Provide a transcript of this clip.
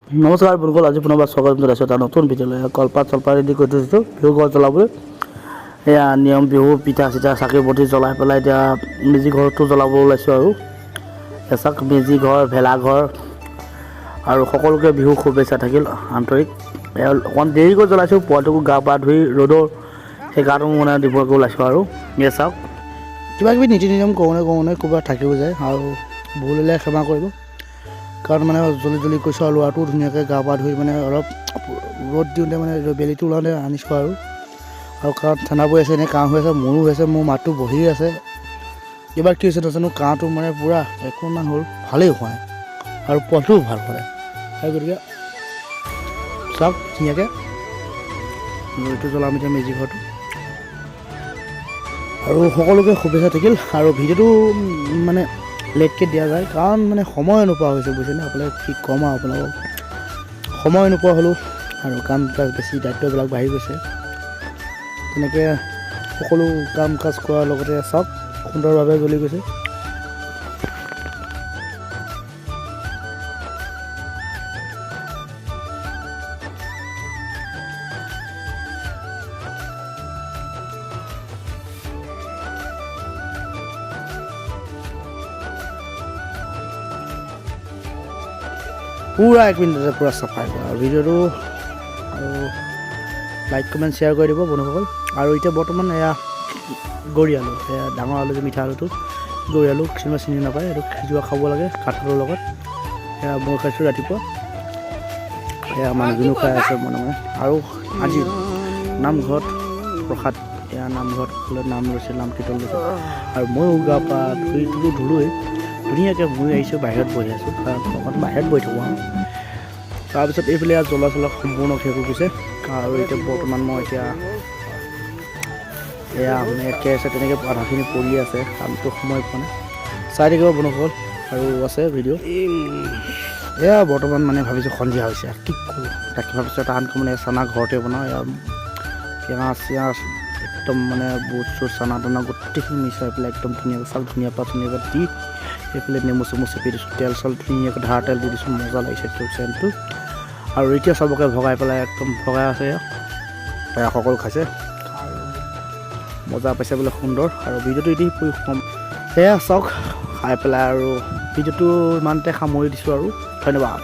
নমস্কাৰ বন্ধুসকল, আজি পুনৰবাৰ স্বাগতম জনাইছোঁ এটা নতুন ভিডিঅ'লৈ। কলপাত চলপাত ৰেডি কৰি থৈছোঁ বিহু ঘৰ জ্বলাবলৈ। এয়া নিয়ম বিহু পিঠা চিঠা চাকি বন্তি জ্বলাই পেলাই এতিয়া মেজি ঘৰটো জ্বলাব ওলাইছোঁ। আৰু এচাক মেজি ঘৰ ভেলাঘৰ আৰু সকলোকে বিহু শুভেচ্ছা থাকিল আন্তৰিক। অকণমান দেৰিকৈ জ্বলাইছোঁ, পোৱালিটোকো গা পা ধুই ৰ'দৰ সেই গাটো মানে দিবলৈকে ওলাইছোঁ। আৰু এয়া চাওক, কিবা কিবি নীতি নিয়ম কৰোঁতে ক'ৰবাত থাকিব যায় আৰু ভুল হ'লে ক্ষমা কৰিব। কাৰণ মানে জলি কৈছোঁ আৰু ল'ৰাটো ধুনীয়াকৈ গা পা ধুই মানে অলপ ৰ'দ দিওঁতে মানে বেলিটো ওলাওঁতে আনিছোঁ। আৰু কাৰণ ঠাণ্ডা পৰি আছে, এনেই কাহ হৈ আছে, মোৰো হৈ আছে, মোৰ মাতটো বহি আছে। এইবাৰ কি হৈছে নাজানো, কাহটো মানে পূৰা একোমান হ'ল, ভালেই হোৱা নাই আৰু পোৱালিটোও ভাল হোৱা নাই। আৰু গতিকে চাওক ধুনীয়াকৈ এইটো জ্বলাম এতিয়া মেজি ঘৰটো। আৰু সকলোকে শুভেচ্ছা থাকিল। আৰু ভিডিঅ'টো মানে লেটকৈ দিয়া যায় কাৰণ মানে সময় নোপোৱা হৈছে, বুজিছেনে? আপোনালোকে কি ক'ম আৰু আপোনালোকক, সময় নোপোৱা হ'লোঁ আৰু কামবিলাক বেছি দায়িত্ববিলাক বাঢ়ি গৈছে। তেনেকৈ সকলো কাম কাজ কৰাৰ লগতে চাওক সুন্দৰভাৱে জ্বলি গৈছে। পূৰা 1 মিনিটতে পূৰা চাফাই কৰা আৰু ভিডিঅ'টো আৰু লাইক কমেণ্ট শ্বেয়াৰ কৰি দিব বন্ধুসকল। আৰু এতিয়া বৰ্তমান এয়া গৰি আলু, এয়া ডাঙৰ আলু যে মিঠা আলুটো, গৰি আলু কিছুমান চিনি নাপায়, এইটো সিজোৱা খাব লাগে কাঠলৰ লগত। এয়া মই খাইছোঁ ৰাতিপুৱা, এয়া মানুহজনো খাই আছে মনে মনে। আৰু আজি নামঘৰত প্ৰসাদ, এয়া নামঘৰত নাম লৈছে, নাম কীৰ্তন লৈছে। আৰু ময়ো গা পা ধুলোৱেই ধুনীয়াকৈ মই আহিছোঁ, বাহিৰত বহি আছোঁ কাৰণ অকণ বাহিৰত বহি থাকোঁ। আৰু তাৰপিছত এইফালে জ্বলা চলা সম্পূৰ্ণ শেষ হৈ গৈছে। আৰু এতিয়া বৰ্তমান মই এতিয়া এয়া মানে ইয়াতকৈ আছে, তেনেকৈ আধাখিনি পৰি আছে, কামটো সময় পোৱা নাই। চাই থাকিব বন্ধুসকল। আৰু আছে ভিডিঅ' এয়া বৰ্তমান মানে ভাবিছোঁ সন্ধিয়া হৈছে কি কৰোঁ, তাকে ভাবিছোঁ এটা আনকমন চানা ঘৰতে বনাওঁ। এয়া পিঁয়াজ চিয়াজ একদম মানে বুট চুট চানা টানা গোটেইখিনি মিচাই পেলাই একদম ধুনীয়াকৈ চাল ধুনীয়া পাত ধুনীয়াকৈ দি এইফালে নেমু চেমু চেপি দিছোঁ, তেল চাল ধুনীয়াকৈ ধাৰ তেল দি দিছোঁ, মজা লাগিছে চেণ্টটো। আৰু এতিয়া চবকে ভগাই পেলাই একদম ভগাই আছে, এয়া সকলো খাইছে আৰু মজা পাইছে বোলে সুন্দৰ। আৰু ভিডিঅ'টো এটি কম সেয়া চাওক খাই পেলাই। আৰু ভিডিঅ'টো ইমানতে সামৰি দিছোঁ আৰু ধন্যবাদ।